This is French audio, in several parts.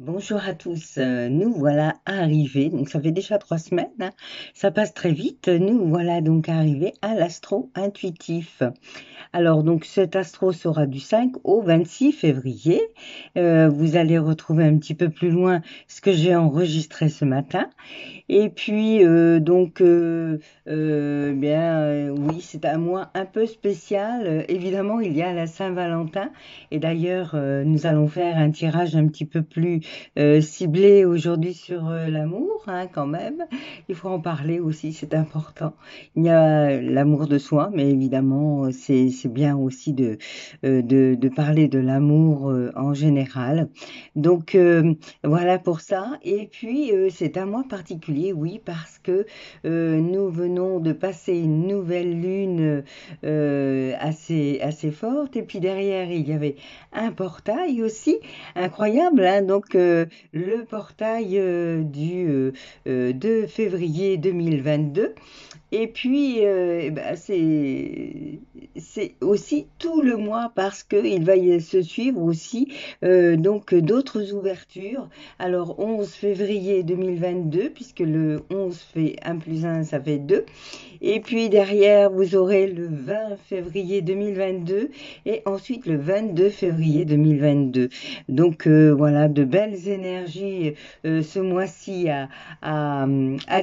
Bonjour à tous, nous voilà arrivés, donc ça fait déjà 3 semaines, hein, ça passe très vite, nous voilà donc arrivés à l'astro intuitif. Alors donc cet astro sera du 5 au 26 février. Vous allez retrouver un petit peu plus loin ce que j'ai enregistré ce matin. Et puis oui, c'est un mois un peu spécial. Évidemment, il y a la Saint-Valentin et d'ailleurs nous allons faire un tirage un petit peu plus ciblé aujourd'hui sur l'amour, hein, quand même. Il faut en parler aussi, c'est important. Il y a l'amour de soi, mais évidemment c'est bien aussi de parler de l'amour en général. Donc voilà pour ça. Et puis, c'est un mois particulier, oui, parce que nous venons de passer une nouvelle lune assez forte. Et puis derrière, il y avait un portail aussi, incroyable, hein. Donc, le portail du 2 février 2022. Et puis, c'est aussi tout le mois parce qu'il va y se suivre aussi donc d'autres ouvertures. Alors 11 février 2022, puisque le 11 fait 1 plus 1, ça fait 2. Et puis derrière, vous aurez le 20 février 2022 et ensuite le 22 février 2022. Donc voilà, de belles énergies ce mois-ci à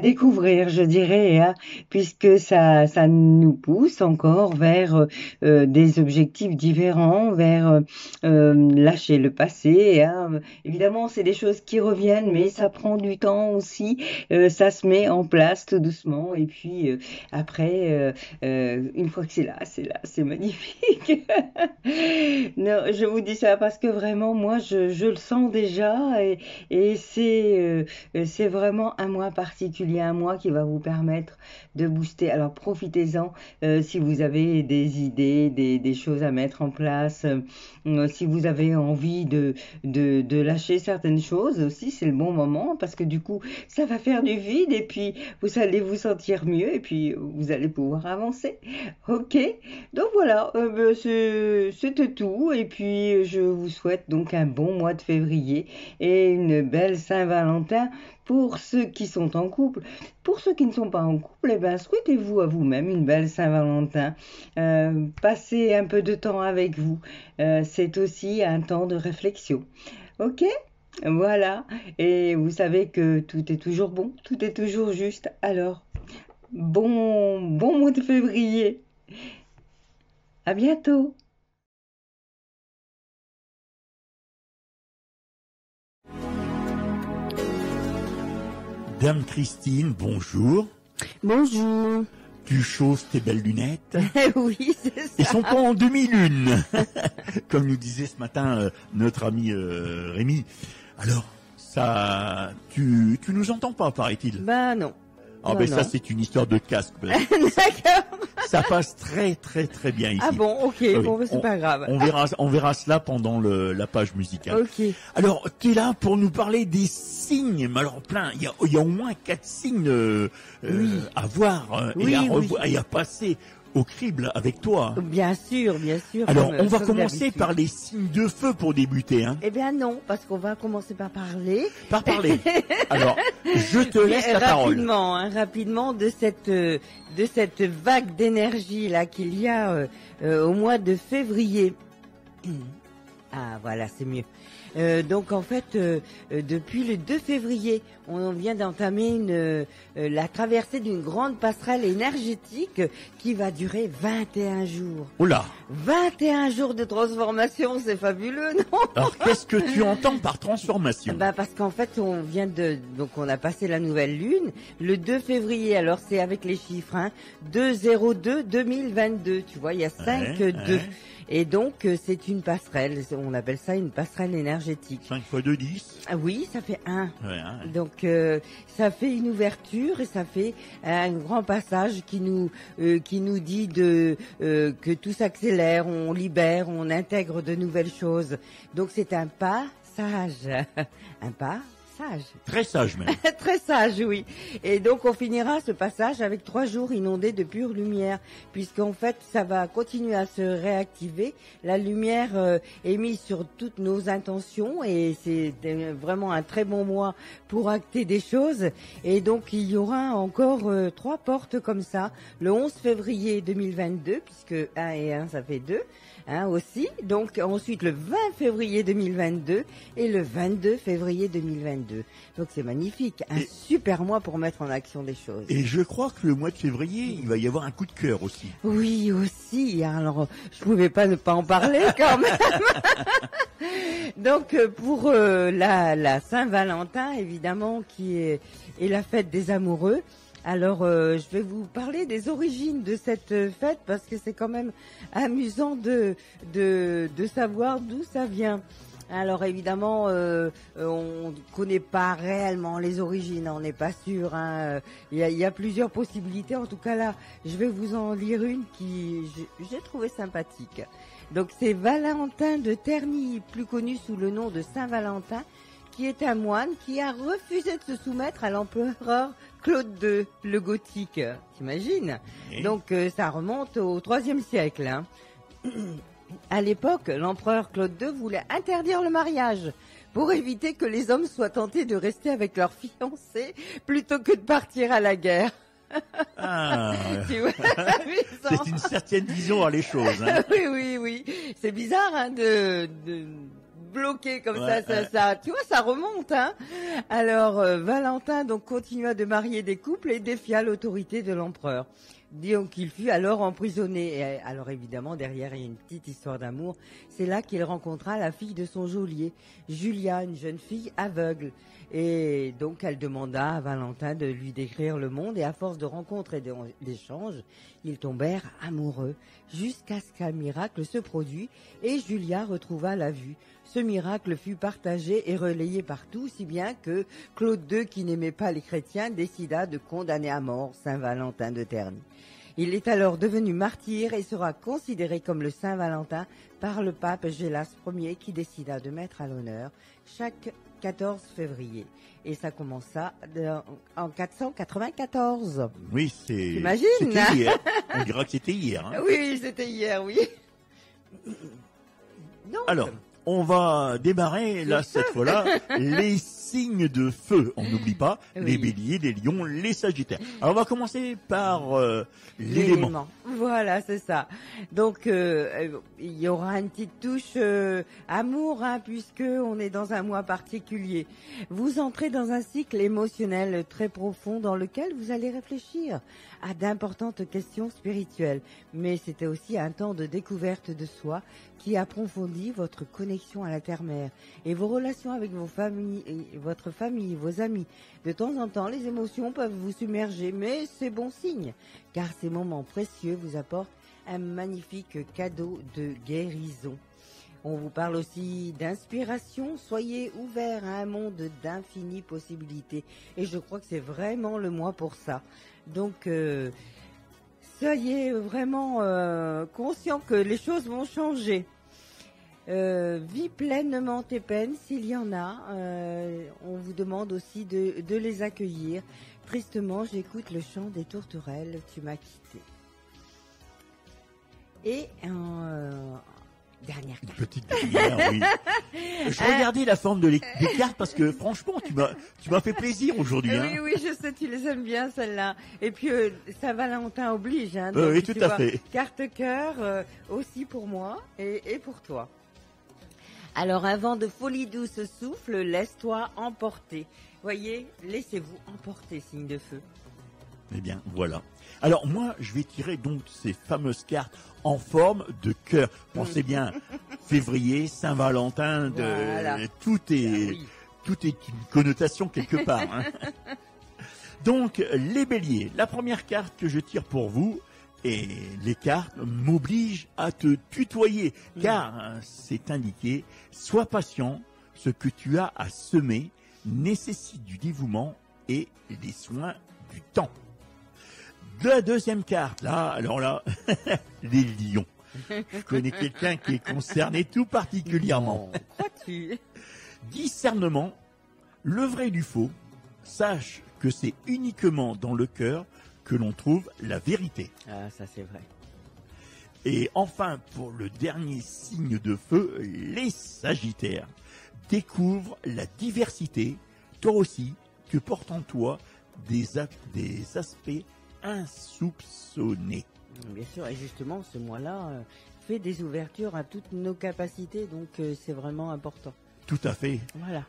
découvrir, je dirais, hein, puisque ça nous pousse encore vers des objectifs différents, vers lâcher le passé, hein. Évidemment, c'est des choses qui reviennent, mais ça prend du temps aussi. Ça se met en place tout doucement. Et puis après, une fois que c'est là, c'est magnifique. Non, je vous dis ça parce que vraiment, moi, je le sens déjà et c'est vraiment un mois particulier, un mois qui va vous permettre de booster. Alors profitez-en si vous avez des idées, des choses à mettre en place, si vous avez envie de lâcher certaines choses aussi, c'est le bon moment parce que du coup, ça va faire du vide et puis vous allez vous sentir mieux et puis vous allez pouvoir avancer. Ok? Donc voilà, c'était tout. Et puis je vous souhaite donc un bon mois de février et une belle Saint-Valentin pour ceux qui sont en couple. Pour ceux qui ne sont pas en couple, eh ben, souhaitez-vous à vous-même une belle Saint-Valentin. Passez un peu de temps avec vous. C'est aussi un temps de réflexion. Ok? Voilà. Et vous savez que tout est toujours bon, tout est toujours juste. Alors, bon mois de février. À bientôt. Dame Christine, bonjour. Bonjour. Tu chausses tes belles lunettes. Oui, c'est Ils ça. sont pas en demi-lune, comme nous disait ce matin notre ami Rémi. Alors, ça, tu nous entends pas, paraît-il. Bah non. Ah Non, ben ça, non. c'est une histoire de casque. D'accord. Ça passe très très très bien ici. Ah bon, ok, Oui, bon, bah, c'est pas grave. on verra cela pendant la page musicale. Ok. Alors, tu es là pour nous parler des signes, mais alors plein, il y a au moins 4 signes Oui. à voir Oui, oui. et à passer au crible avec toi. Bien sûr, bien sûr. Alors, comme- on va comme commencer d'habitude. par les signes de feu pour débuter, hein. Eh bien non, parce qu'on va commencer par parler. Par parler. Alors, je te laisse la parole. Rapidement, hein, rapidement de cette vague d'énergie là qu'il y a au mois de février. Ah voilà, c'est mieux. Donc en fait, depuis le 2 février, on vient d'entamer la traversée d'une grande passerelle énergétique qui va durer 21 jours. Oh là. 21 jours de transformation, c'est fabuleux, non? Alors, qu'est-ce que tu entends par transformation? Bah parce qu'en fait, donc on a passé la nouvelle lune le 2 février. Alors c'est avec les chiffres, hein, 2-0-2-2022. Tu vois, il y a 5 Ouais, 2. ouais. Et donc, c'est une passerelle. On appelle ça une passerelle énergétique. 5 fois 2, 10. Ah oui, ça fait 1. Ouais, hein. Donc, ça fait une ouverture et ça fait un grand passage qui nous dit que tout s'accélère, on libère, on intègre de nouvelles choses. Donc, c'est un passage. Un passage. sage. Très sage même. Très sage, oui. Et donc on finira ce passage avec 3 jours inondés de pure lumière, puisqu'en fait ça va continuer à se réactiver. La lumière est mise sur toutes nos intentions et c'est vraiment un très bon mois pour acter des choses. Et donc il y aura encore 3 portes comme ça, le 11 février 2022, puisque 1 et 1 ça fait 2. Aussi. Donc ensuite le 20 février 2022 et le 22 février 2022. Donc c'est magnifique, un super mois pour mettre en action des choses. Et je crois que le mois de février, il va y avoir un coup de cœur aussi. Oui, aussi. Alors je pouvais pas ne pas en parler quand même. Donc pour la Saint-Valentin évidemment qui est la fête des amoureux. Alors, je vais vous parler des origines de cette fête parce que c'est quand même amusant de savoir d'où ça vient. Alors évidemment, on connaît pas réellement les origines, on n'est pas sûr. Il y a plusieurs possibilités. En tout cas là, je vais vous en lire une qui j'ai trouvé sympathique. Donc c'est Valentin de Terny, plus connu sous le nom de Saint-Valentin, qui est un moine qui a refusé de se soumettre à l'empereur Claude II, le gothique. T'imagines? Oui. Donc ça remonte au IIIe siècle. À l'époque, l'empereur Claude II voulait interdire le mariage pour éviter que les hommes soient tentés de rester avec leurs fiancés plutôt que de partir à la guerre. Ah, Tu vois, amusant. c'est une certaine vision à les choses. Hein. Oui. C'est bizarre de bloquer comme Ouais, ça, tu vois, ça remonte. Alors, Valentin donc continua de marier des couples et défia l'autorité de l'empereur. Donc il fut alors emprisonné. Et alors évidemment, derrière, il y a une petite histoire d'amour. C'est là qu'il rencontra la fille de son geôlier, Julia, une jeune fille aveugle. Et donc elle demanda à Valentin de lui décrire le monde. Et à force de rencontres et d'échanges, ils tombèrent amoureux. Jusqu'à ce qu'un miracle se produit et Julia retrouva la vue. Ce miracle fut partagé et relayé partout, si bien que Claude II, qui n'aimait pas les chrétiens, décida de condamner à mort Saint Valentin de Terny. Il est alors devenu martyr et sera considéré comme le Saint Valentin par le pape Gélas Ier, qui décida de mettre à l'honneur chaque 14 février. Et ça commença en 494. Oui, T'imagines, c'était hier. On dira que c'était hier. Hein. Oui, c'était hier, oui. Donc, Alors, on va démarrer, là, cette fois-là, les signes de feu. On n'oublie pas Oui. les béliers, les lions, les sagittaires. Alors, on va commencer par l'élément. Voilà, c'est ça. Donc, il y aura une petite touche amour, puisque on est dans un mois particulier. Vous entrez dans un cycle émotionnel très profond dans lequel vous allez réfléchir à d'importantes questions spirituelles. Mais c'était aussi un temps de découverte de soi qui approfondit votre connexion à la terre-mère et vos relations avec votre famille, vos amis. De temps en temps, les émotions peuvent vous submerger, mais c'est bon signe, car ces moments précieux vous apportent un magnifique cadeau de guérison. On vous parle aussi d'inspiration. Soyez ouverts à un monde d'infinies possibilités. Et je crois que c'est vraiment le mois pour ça. Donc, soyez vraiment conscients que les choses vont changer. Vis pleinement tes peines, s'il y en a. On vous demande aussi de les accueillir. Tristement, j'écoute le chant des tourterelles, tu m'as quitté. Et dernière carte. Petite dernière, oui. Je regardais la forme des cartes parce que franchement, tu m'as fait plaisir aujourd'hui. Hein. Oui, je sais, tu les aimes bien celles-là. Et puis Saint-Valentin oblige. Donc, oui, tout à fait. Carte cœur aussi pour moi et pour toi. Alors un vent de folie douce souffle, laisse-toi emporter. Voyez, laissez-vous emporter, signe de feu. Eh bien, voilà. Alors moi, je vais tirer donc ces fameuses cartes en forme de cœur. Pensez bien, février, Saint-Valentin, Voilà. tout est une connotation quelque part. Hein. Donc, les béliers, la première carte que je tire pour vous, et les cartes m'obligent à te tutoyer, car c'est indiqué, sois patient, ce que tu as à semer nécessite du dévouement et des soins du temps. De la deuxième carte, là, alors là, les lions. Je connais quelqu'un qui est concerné tout particulièrement. Crois-tu? Discernement, Le vrai du faux, sache que c'est uniquement dans le cœur que l'on trouve la vérité. Ah, ça c'est vrai. Et enfin, pour le dernier signe de feu, les Sagittaires. Découvre la diversité, toi aussi, que portent en toi des aspects insoupçonnés. Bien sûr, et justement, ce mois-là fait des ouvertures à toutes nos capacités, donc c'est vraiment important. Tout à fait. Voilà.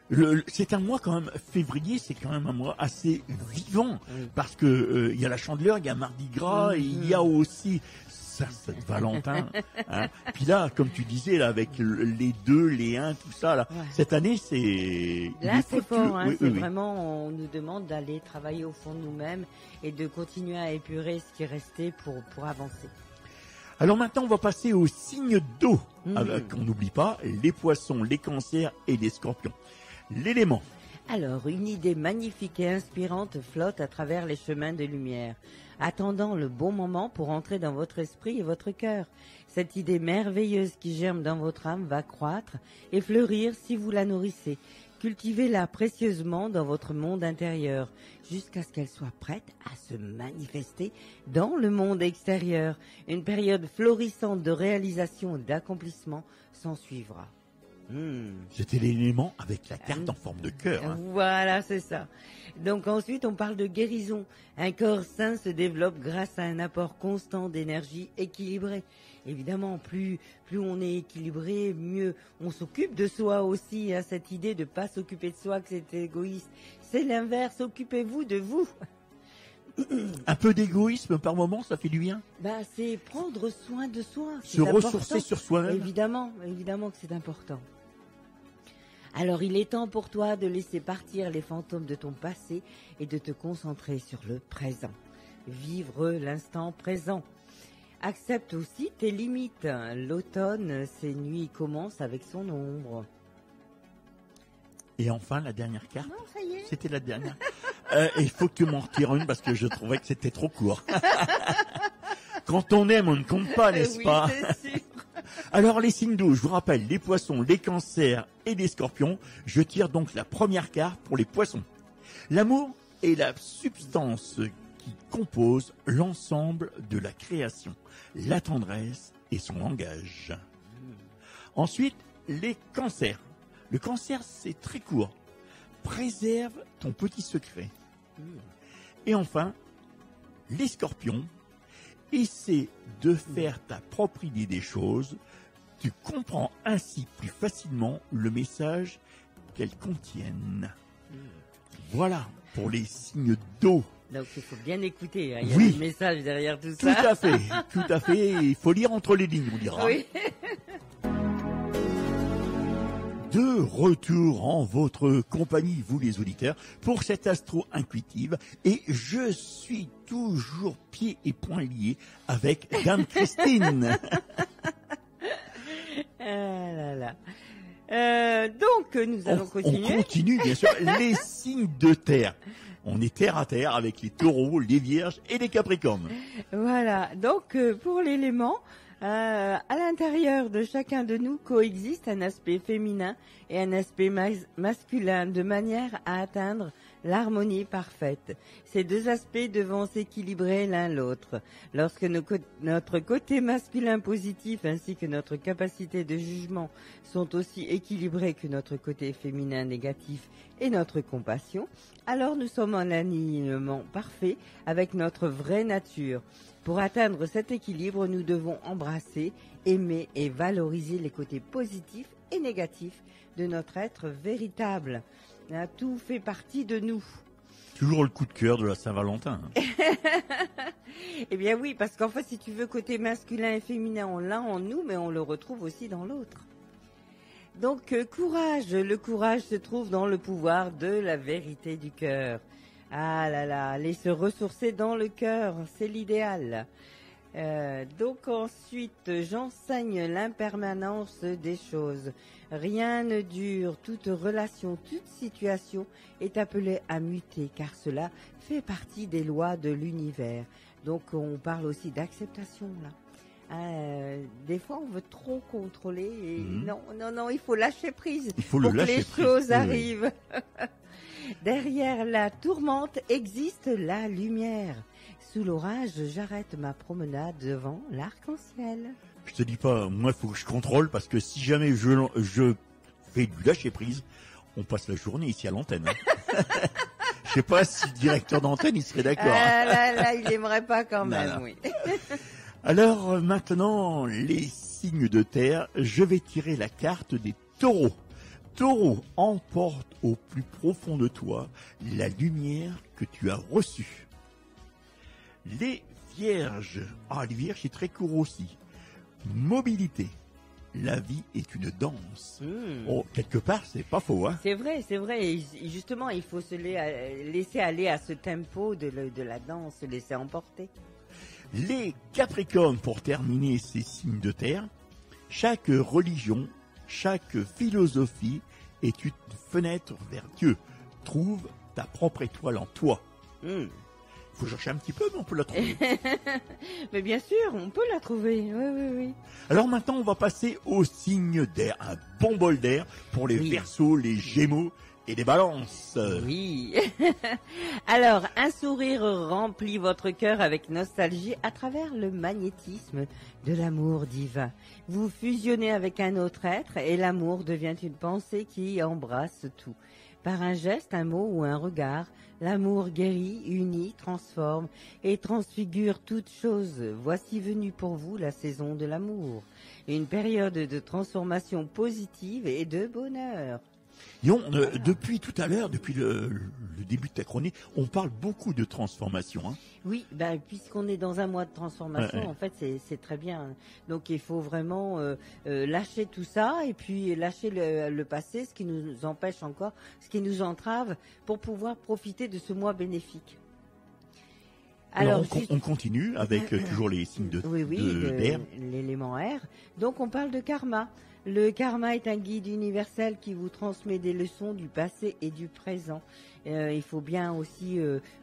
C'est un mois quand même, février, c'est quand même un mois assez vivant, Oui. parce que il y a la Chandeleur, il y a Mardi Gras, et il y a aussi Saint-Valentin. Hein. Puis là, comme tu disais, là, avec les 2, les 1, tout ça, là, Ouais. cette année, c'est... Là, c'est fort, hein, Oui, c'est oui, oui. vraiment, on nous demande d'aller travailler au fond de nous-mêmes et de continuer à épurer ce qui est resté pour avancer. Alors maintenant, on va passer aux signes d'eau. Mhm. On n'oublie pas les poissons, les cancers et les scorpions. L'élément. Alors, une idée magnifique et inspirante flotte à travers les chemins de lumière, attendant le bon moment pour entrer dans votre esprit et votre cœur. Cette idée merveilleuse qui germe dans votre âme va croître et fleurir si vous la nourrissez. Cultivez-la précieusement dans votre monde intérieur, jusqu'à ce qu'elle soit prête à se manifester dans le monde extérieur. Une période florissante de réalisation et d'accomplissement s'en suivra. C'était l'élément avec la carte en forme de cœur. Hein. Voilà, c'est ça. Donc ensuite, on parle de guérison. Un corps sain se développe grâce à un apport constant d'énergie équilibrée. Évidemment, plus on est équilibré, mieux on s'occupe de soi aussi. Hein, cette idée de pas s'occuper de soi, que c'est égoïste. C'est l'inverse, occupez-vous de vous. Un peu d'égoïsme par moment, ça fait du bien. Bah, c'est prendre soin de soi. Se ressourcer sur soi-même. Évidemment que c'est important. Alors il est temps pour toi de laisser partir les fantômes de ton passé et de te concentrer sur le présent. Vivre l'instant présent. Accepte aussi tes limites. L'automne, ses nuits commencent avec son ombre. Et enfin, la dernière carte. Non, ça y est. C'était la dernière. Il faut que tu m'en retires une parce que je trouvais que c'était trop court. Quand on aime, on ne compte pas, n'est-ce Oui, pas? c'est sûr. Alors les signes d'eau, je vous rappelle, les poissons, les cancers et les scorpions. Je tire donc la première carte pour les poissons. L'amour est la substance qui compose l'ensemble de la création, la tendresse et son langage. Ensuite, les cancers. Le cancer, c'est très court. Préserve ton petit secret. Et enfin, les scorpions. Essaie de faire ta propre idée des choses. Tu comprends ainsi plus facilement le message qu'elles contiennent. Voilà pour les signes d'eau. Donc il faut bien écouter, hein. Il y a Oui. des messages derrière tout Tout ça. à fait, tout à fait. Il faut lire entre les lignes, on dira. Oui. De retour en votre compagnie, vous les auditeurs, pour cette astro intuitive. Et je suis toujours pieds et poings liés avec Dame Christine. Ah là là. Donc nous allons On continuer. continue, bien sûr, les signes de terre. On est terre à terre avec les taureaux, les vierges et les capricornes. Voilà. Donc pour l'élément, à l'intérieur de chacun de nous coexiste un aspect féminin et un aspect masculin de manière à atteindre l'harmonie parfaite. Ces deux aspects devant s'équilibrer l'un l'autre. Lorsque notre côté masculin positif ainsi que notre capacité de jugement sont aussi équilibrés que notre côté féminin négatif et notre compassion, alors nous sommes en alignement parfait avec notre vraie nature. Pour atteindre cet équilibre, nous devons embrasser, aimer et valoriser les côtés positifs et négatifs de notre être véritable. Tout fait partie de nous. Toujours le coup de cœur de la Saint-Valentin. Eh bien oui, parce qu'en fait, si tu veux, côté masculin et féminin, on l'a en nous, mais on le retrouve aussi dans l'autre. Donc, courage. Le courage se trouve dans le pouvoir de la vérité du cœur. Ah là là, aller se ressourcer dans le cœur, c'est l'idéal. Donc ensuite, j'enseigne l'impermanence des choses. Rien ne dure, toute relation, toute situation est appelée à muter, car cela fait partie des lois de l'univers. Donc on parle aussi d'acceptation là. Des fois, on veut trop contrôler et non, il faut lâcher prise Il faut pour le que lâcher les prise. choses Oui, oui. arrivent. Derrière la tourmente existe la lumière. Sous l'orage, j'arrête ma promenade devant l'arc-en-ciel. Je te dis pas, moi, il faut que je contrôle parce que si jamais je fais du lâcher prise, on passe la journée ici à l'antenne. Hein. Je sais pas si le directeur d'antenne il serait d'accord. Ah, là, il aimerait pas quand même, Non. oui. Alors maintenant, les signes de terre, je vais tirer la carte des taureaux. Taureau, emporte au plus profond de toi la lumière que tu as reçue. Les vierges, les vierges c'est très court aussi. Mobilité, la vie est une danse. Oh, quelque part c'est pas faux, hein. C'est vrai, c'est vrai. Et justement, il faut se laisser aller à ce tempo de la danse, se laisser emporter. Les Capricornes, pour terminer ces signes de terre, chaque religion, chaque philosophie est une fenêtre vers Dieu. Trouve ta propre étoile en toi. Faut chercher un petit peu, mais on peut la trouver. Mais bien sûr, on peut la trouver. Oui. Alors maintenant, on va passer aux signes d'air. Un bon bol d'air pour les Verseaux, les Gémeaux et les Balances. Oui. Alors, un sourire remplit votre cœur avec nostalgie à travers le magnétisme de l'amour divin. Vous fusionnez avec un autre être et l'amour devient une pensée qui embrasse tout. Par un geste, un mot ou un regard, l'amour guérit, unit, transforme et transfigure toute chose. Voici venue pour vous la saison de l'amour. Une période de transformation positive et de bonheur. Yon, depuis tout à l'heure, depuis le début de ta chronique, on parle beaucoup de transformation. Hein. Oui, puisqu'on est dans un mois de transformation, en fait, c'est très bien. Donc, il faut vraiment lâcher tout ça et puis lâcher le passé, ce qui nous empêche encore, ce qui nous entrave, pour pouvoir profiter de ce mois bénéfique. Alors on continue avec toujours les signes d'air. L'élément air. Donc, on parle de karma. Le karma est un guide universel qui vous transmet des leçons du passé et du présent. Il faut bien aussi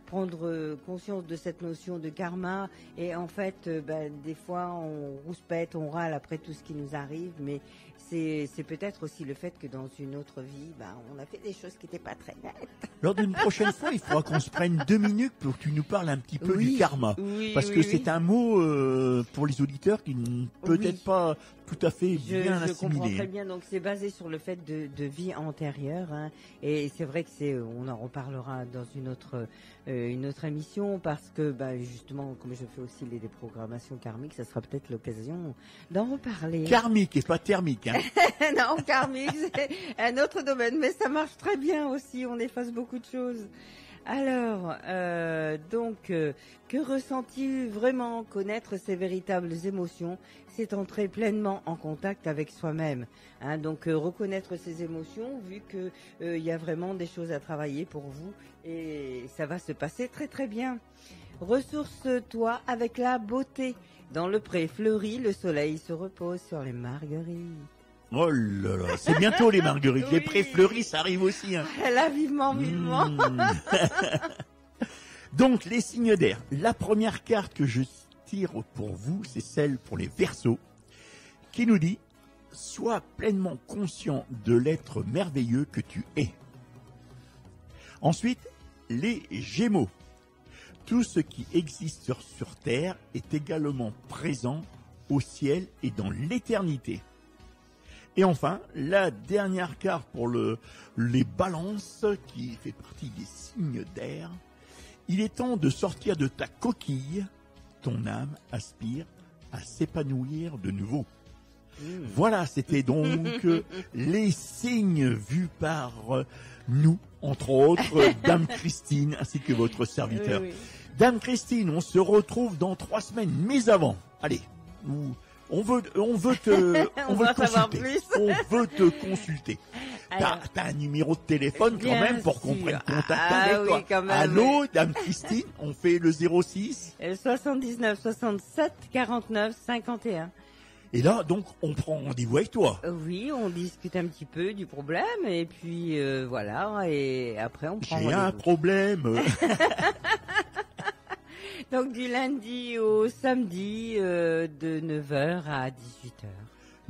prendre conscience de cette notion de karma. Et en fait, des fois, on rouspète, on râle après tout ce qui nous arrive, mais c'est peut-être aussi le fait que dans une autre vie, on a fait des choses qui n'étaient pas très nettes. Lors d'une prochaine fois, il faudra qu'on se prenne 2 minutes pour que tu nous parles un petit peu du karma. Parce que c'est un mot pour les auditeurs qui ne peut-être pas tout à fait bien assimilé. Je comprends très bien. Donc c'est basé sur le fait de vie antérieure. Hein. Et c'est vrai que on en reparlera dans une autre émission parce que justement, comme je fais aussi les déprogrammations karmiques, ça sera peut-être l'occasion d'en reparler. Karmique et pas thermique. Hein. Non, karmique, c'est un autre domaine, mais ça marche très bien aussi. On efface beaucoup de choses. Alors, que ressens-tu vraiment? Connaître ses véritables émotions, c'est entrer pleinement en contact avec soi-même. Hein, donc, reconnaître ses émotions, vu que il y a vraiment des choses à travailler pour vous, et ça va se passer très très bien. Ressource-toi avec la beauté. Dans le pré fleuri, le soleil se repose sur les marguerites. Oh là là, c'est bientôt les marguerites. Les prés fleuris, ça arrive aussi. Hein. Là, vivement. Donc, les signes d'air. La première carte que je tire pour vous, c'est celle pour les Verseaux, qui nous dit « Sois pleinement conscient de l'être merveilleux que tu es ». Ensuite, les Gémeaux. Tout ce qui existe sur Terre est également présent au ciel et dans l'éternité. Et enfin, la dernière carte pour les Balances, qui fait partie des signes d'air. Il est temps de sortir de ta coquille. Ton âme aspire à s'épanouir de nouveau. Voilà, c'était donc les signes vus par nous, entre autres, Dame Christine, ainsi que votre serviteur. Oui. Dame Christine, on se retrouve dans 3 semaines, mais avant, allez, on veut te consulter. On veut te consulter. T'as un numéro de téléphone quand même pour qu'on prenne contact avec toi. Quand même, allô, Dame Christine, on fait le 06 79 67 49 51. Et là, donc, on prend rendez-vous avec toi. Oui, on discute un petit peu du problème et puis voilà. Et après, on prend rendez-vous. J'ai un problème. Donc du lundi au samedi de 9h à 18h.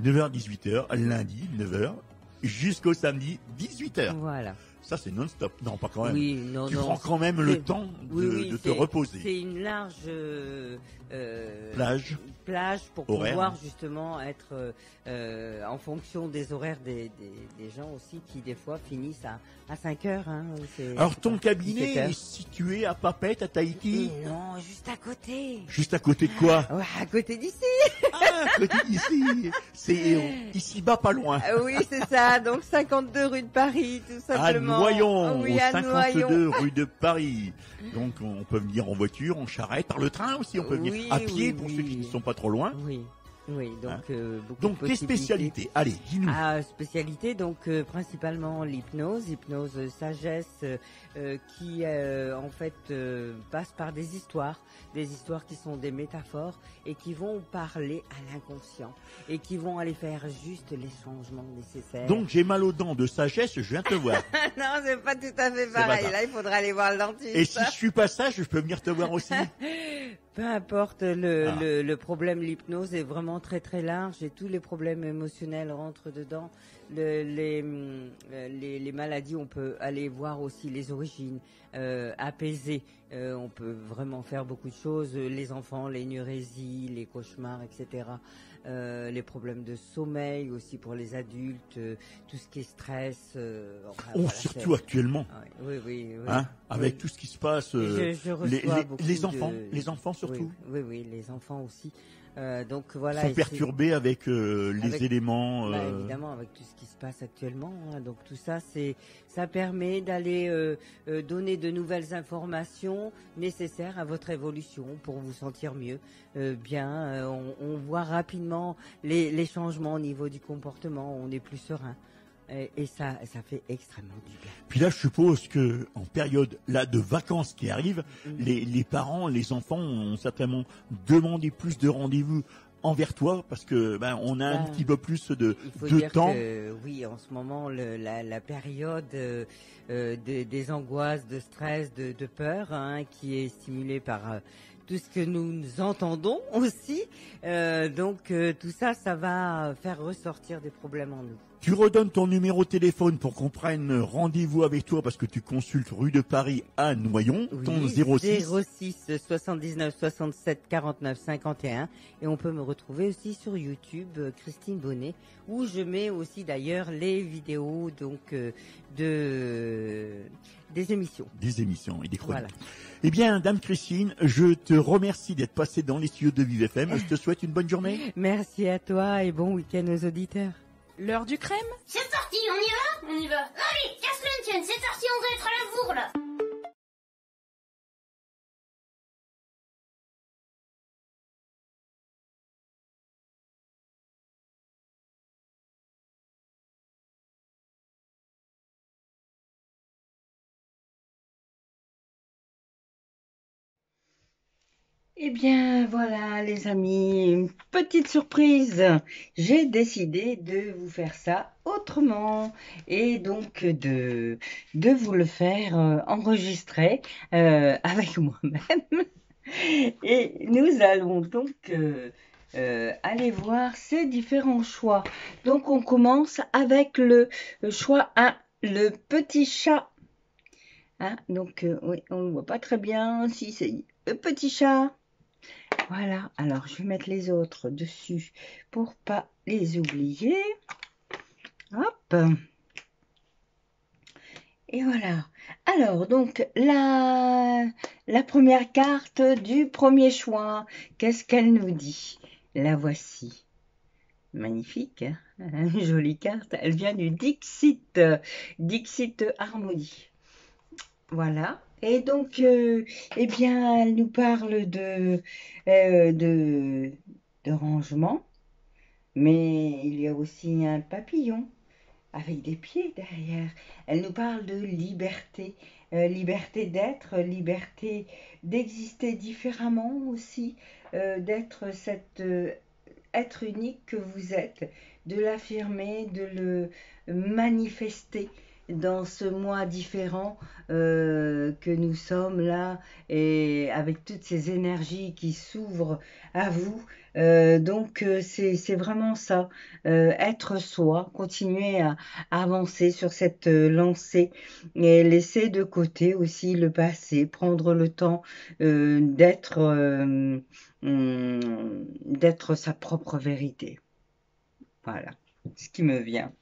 9h, 18h, lundi, 9h, jusqu'au samedi, 18h. Voilà. Ça, c'est non-stop. Non, pas quand même. Oui, non, Tu non. prends quand même le temps de te reposer. C'est une large Plage pour horaire, pouvoir justement être en fonction des horaires des gens aussi qui des fois finissent à 5 heures. Hein, alors ton cabinet 17 heures. est situé à Papeete, à Tahiti? Non, juste à côté. Juste à côté de quoi? Ouais, à côté d'ici. Ah, à côté d'ici. C'est ici-bas, pas loin. Oui, c'est ça. Donc 52 rue de Paris, tout À simplement. Noyon, Oui, au à 52 Noyon. rue de Paris. Donc on peut venir en voiture, en charrette, par le train aussi, on peut venir Oui, à pied oui, pour oui. ceux qui ne sont pas trop loin. Oui, oui. Donc Hein beaucoup Donc de tes possibilités. spécialités, allez, dis-nous. Spécialité, donc principalement hypnose sagesse, qui en fait passe par des histoires qui sont des métaphores et qui vont parler à l'inconscient et qui vont aller faire juste les changements nécessaires. Donc j'ai mal aux dents de sagesse, je viens te voir. Non, c'est pas tout à fait pas pareil. ça. Là, il faudra aller voir le dentiste. Et si je suis pas sage, je peux venir te voir aussi. Peu importe le problème, l'hypnose est vraiment très très large et tous les problèmes émotionnels rentrent dedans. Les maladies, on peut aller voir aussi les origines, apaiser. On peut vraiment faire beaucoup de choses. Les enfants, l'énurésie, les cauchemars, etc. Les problèmes de sommeil aussi pour les adultes, tout ce qui est stress. Enfin, voilà, Surtout actuellement. Oui. Hein, avec Oui. tout ce qui se passe, Je reçois beaucoup les enfants, de- les enfants surtout, Oui, les enfants aussi. Donc voilà. sont et perturbés avec les Avec- éléments. évidemment, avec tout ce qui se passe actuellement. Hein. Donc tout ça, ça permet d'aller donner de nouvelles informations nécessaires à votre évolution pour vous sentir mieux, bien. On voit rapidement les changements au niveau du comportement. On est plus serein. Et ça fait extrêmement du bien. Puis là, je suppose que en période là de vacances qui arrivent, les parents, les enfants ont certainement demandé plus de rendez-vous envers toi parce que on a un petit peu plus de Il faut de dire temps. que oui, en ce moment, la période des angoisses, de stress, de peur, hein, qui est stimulée par tout ce que nous entendons aussi. Donc tout ça, ça va faire ressortir des problèmes en nous. Tu redonnes ton numéro de téléphone pour qu'on prenne rendez-vous avec toi parce que tu consultes rue de Paris à Noyon, ton 06. 06 79 67 49 51 et on peut me retrouver aussi sur YouTube Christine Bonnet où je mets aussi d'ailleurs les vidéos donc des émissions. Des émissions et des chroniques. Voilà. Eh bien, Dame Christine, je te remercie d'être passée dans les studios de Vive FM. Je te souhaite une bonne journée. Merci à toi et bon week-end aux auditeurs. L'heure du crème? C'est parti, on y va? On y va. Allez, casse-le une tienne, c'est parti, on doit être à la bourre, là. Eh bien, voilà, les amis, une petite surprise. J'ai décidé de vous faire ça autrement et donc de vous le faire enregistrer avec moi-même. Et nous allons donc aller voir ces différents choix. Donc, on commence avec le choix 1, le petit chat. Hein, donc, oui, on ne voit pas très bien si c'est le petit chat. Voilà, alors je vais mettre les autres dessus pour pas les oublier. Hop. Et voilà. Alors, donc, la première carte du premier choix, qu'est-ce qu'elle nous dit? La voici. Magnifique, hein? Jolie carte. Elle vient du Dixit, Dixit Harmonie. Voilà. Et donc, eh bien, elle nous parle de rangement, mais il y a aussi un papillon avec des pieds derrière. Elle nous parle de liberté, liberté d'être, liberté d'exister différemment aussi, d'être cet être unique que vous êtes, de l'affirmer, de le manifester. dans ce mois différent que nous sommes là et avec toutes ces énergies qui s'ouvrent à vous. C'est vraiment ça, être soi, continuer à avancer sur cette lancée et laisser de côté aussi le passé, prendre le temps d'être sa propre vérité. Voilà ce qui me vient.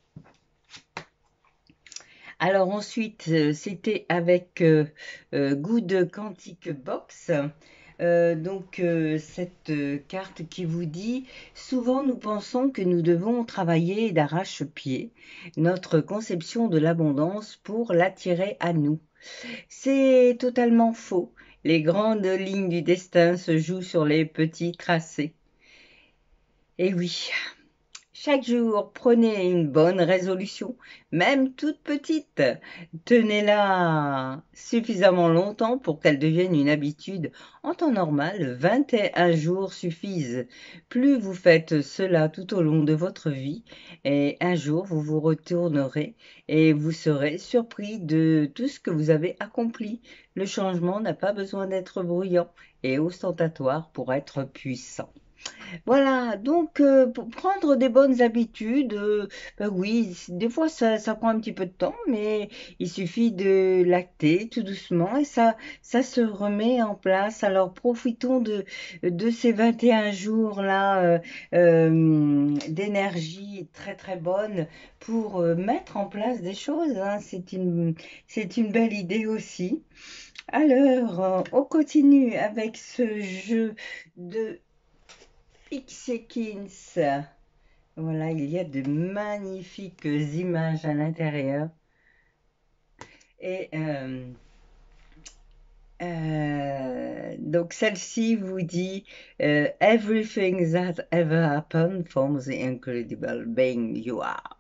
Alors ensuite, c'était avec Good Quantic Box. Cette carte qui vous dit, souvent nous pensons que nous devons travailler d'arrache-pied notre conception de l'abondance pour l'attirer à nous. C'est totalement faux. Les grandes lignes du destin se jouent sur les petits tracés. Et oui, chaque jour, prenez une bonne résolution, même toute petite. Tenez-la suffisamment longtemps pour qu'elle devienne une habitude. En temps normal, 21 jours suffisent. Plus vous faites cela tout au long de votre vie, et un jour vous vous retournerez et vous serez surpris de tout ce que vous avez accompli. Le changement n'a pas besoin d'être bruyant et ostentatoire pour être puissant. Voilà, pour prendre des bonnes habitudes, oui, des fois ça prend un petit peu de temps, mais il suffit de l'acter tout doucement et ça se remet en place. Alors profitons de ces 21 jours-là d'énergie très très bonne pour mettre en place des choses, hein. C'est une belle idée aussi. Alors, on continue avec ce jeu de Pixekins. Voilà, il y a de magnifiques images à l'intérieur. Et donc celle-ci vous dit Everything that ever happened from the incredible being you are.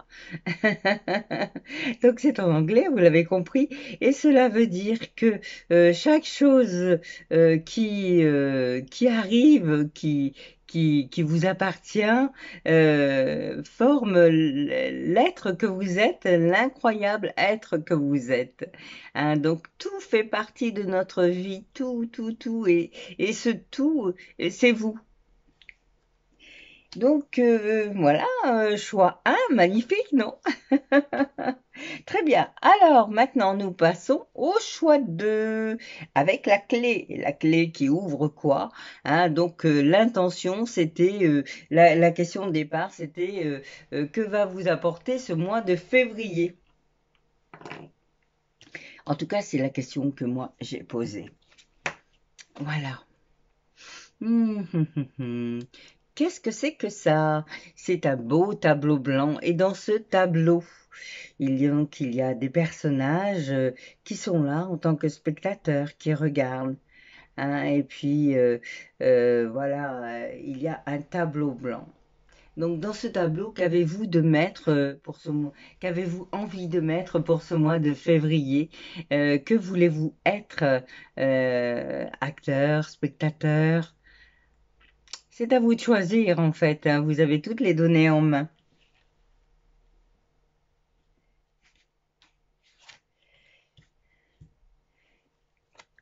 Donc c'est en anglais, vous l'avez compris, et cela veut dire que chaque chose qui arrive, qui vous appartient, forme l'être que vous êtes, l'incroyable être que vous êtes. Hein, donc tout fait partie de notre vie, tout, et ce tout, c'est vous. Donc voilà, choix 1, magnifique, non? Très bien. Alors maintenant, nous passons au choix 2 avec la clé qui ouvre quoi? Hein, donc l'intention, c'était la question de départ, c'était que va vous apporter ce mois de février? En tout cas, c'est la question que moi j'ai posée. Voilà. Qu'est-ce que c'est que ça? C'est un beau tableau blanc et dans ce tableau, il y a des personnages qui sont là en tant que spectateurs, qui regardent. Hein, et puis, voilà, il y a un tableau blanc. Donc, dans ce tableau, qu'avez-vous de mettre pour ce mois? Qu'avez-vous envie de mettre pour ce mois de février? Que voulez-vous être? Acteur, spectateur? C'est à vous de choisir en fait, hein. Vous avez toutes les données en main.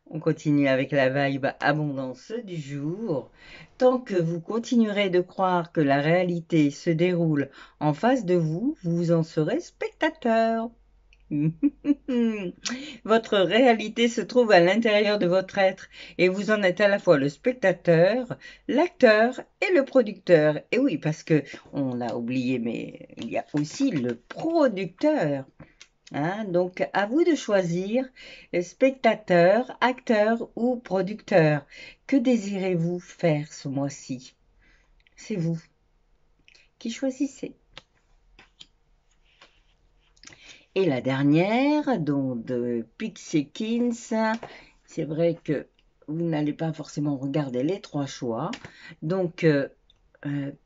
On continue avec la vibe abondance du jour. Tant que vous continuerez de croire que la réalité se déroule en face de vous, vous en serez spectateur. Votre réalité se trouve à l'intérieur de votre être et vous en êtes à la fois le spectateur, l'acteur et le producteur. Et oui, parce que on l'a oublié, mais il y a aussi le producteur. Hein, donc, à vous de choisir spectateur, acteur ou producteur. Que désirez-vous faire ce mois-ci? C'est vous qui choisissez. Et la dernière, donc de Pixekins, c'est vrai que vous n'allez pas forcément regarder les trois choix. Donc,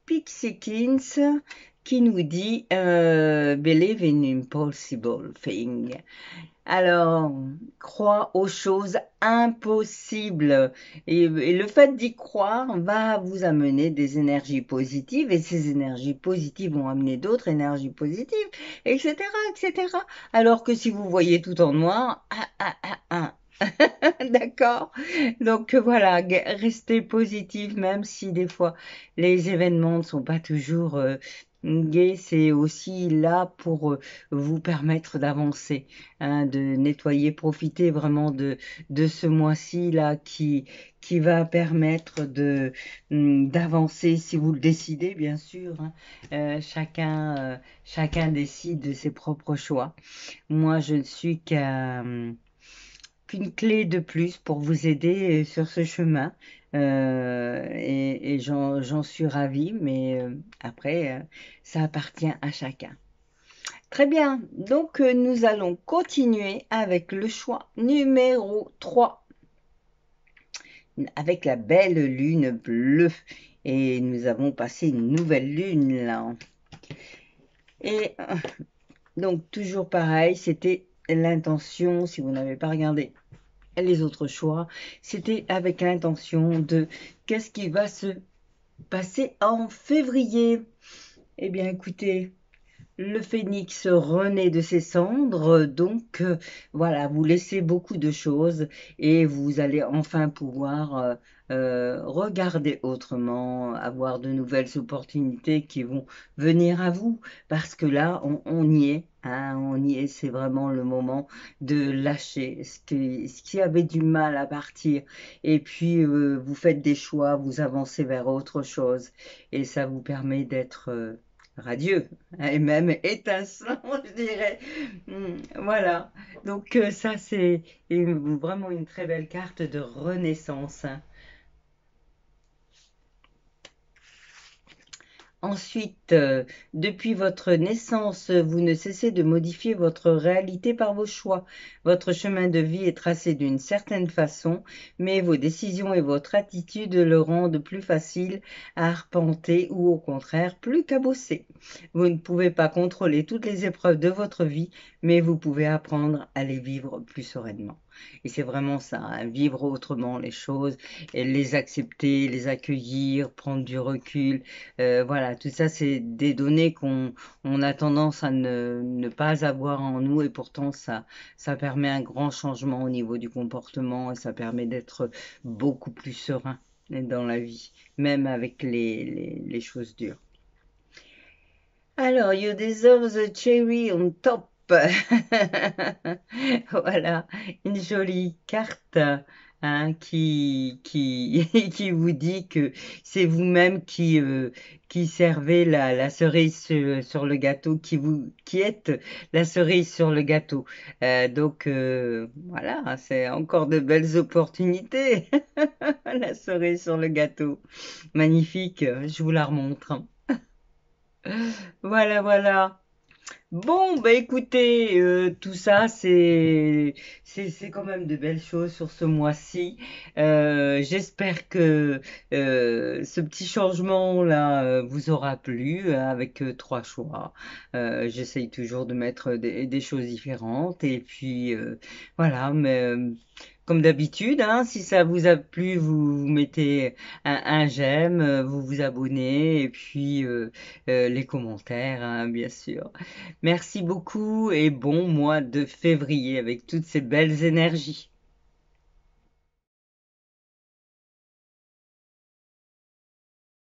Pixekins qui nous dit Believe in impossible thing. Alors, crois aux choses impossibles. Et le fait d'y croire va vous amener des énergies positives et ces énergies positives vont amener d'autres énergies positives, etc., etc. Alors que si vous voyez tout en noir, d'accord? Donc voilà, restez positif, même si des fois les événements ne sont pas toujours gays, c'est aussi là pour vous permettre d'avancer, hein, de nettoyer, profiter vraiment de ce mois-ci là qui va permettre d'avancer si vous le décidez, bien sûr, hein. Chacun décide de ses propres choix. Moi, je ne suis qu'une clé de plus pour vous aider sur ce chemin. Et j'en suis ravie, mais après, ça appartient à chacun. Très bien, donc nous allons continuer avec le choix numéro 3, avec la belle lune bleue. Et nous avons passé une nouvelle lune là. Et donc toujours pareil, c'était l'intention, si vous n'avez pas regardé les autres choix, c'était avec l'intention de qu'est-ce qui va se passer en février. Eh bien écoutez, le phénix renaît de ses cendres, donc voilà, vous laissez beaucoup de choses et vous allez enfin pouvoir regarder autrement, avoir de nouvelles opportunités qui vont venir à vous, parce que là, on y est. Hein, on y est, c'est vraiment le moment de lâcher ce qui avait du mal à partir. Et puis, vous faites des choix, vous avancez vers autre chose. Et ça vous permet d'être radieux, hein, et même étincelant, je dirais. Voilà. Donc ça, c'est vraiment une très belle carte de renaissance, hein. Ensuite, depuis votre naissance, vous ne cessez de modifier votre réalité par vos choix. Votre chemin de vie est tracé d'une certaine façon, mais vos décisions et votre attitude le rendent plus facile à arpenter ou au contraire plus cabossé. Vous ne pouvez pas contrôler toutes les épreuves de votre vie, mais vous pouvez apprendre à les vivre plus sereinement. Et c'est vraiment ça, hein, vivre autrement les choses, et les accepter, les accueillir, prendre du recul. Voilà, tout ça, c'est des données qu'on a tendance à ne pas avoir en nous et pourtant, ça permet un grand changement au niveau du comportement et ça permet d'être beaucoup plus serein dans la vie, même avec les choses dures. Alors, you deserve the cherry on top. Voilà, une jolie carte, hein, qui vous dit que c'est vous-même qui servez la cerise sur le gâteau, qui êtes la cerise sur le gâteau. Donc voilà, c'est encore de belles opportunités. La cerise sur le gâteau. Magnifique, je vous la remontre. Voilà, voilà. Bon, bah écoutez, tout ça, c'est quand même de belles choses sur ce mois-ci. J'espère que ce petit changement-là vous aura plu avec 3 choix. J'essaye toujours de mettre des choses différentes et puis voilà, mais comme d'habitude, hein, si ça vous a plu, vous mettez un j'aime, vous vous abonnez et puis les commentaires, hein, bien sûr. Merci beaucoup et bon mois de février avec toutes ces belles énergies.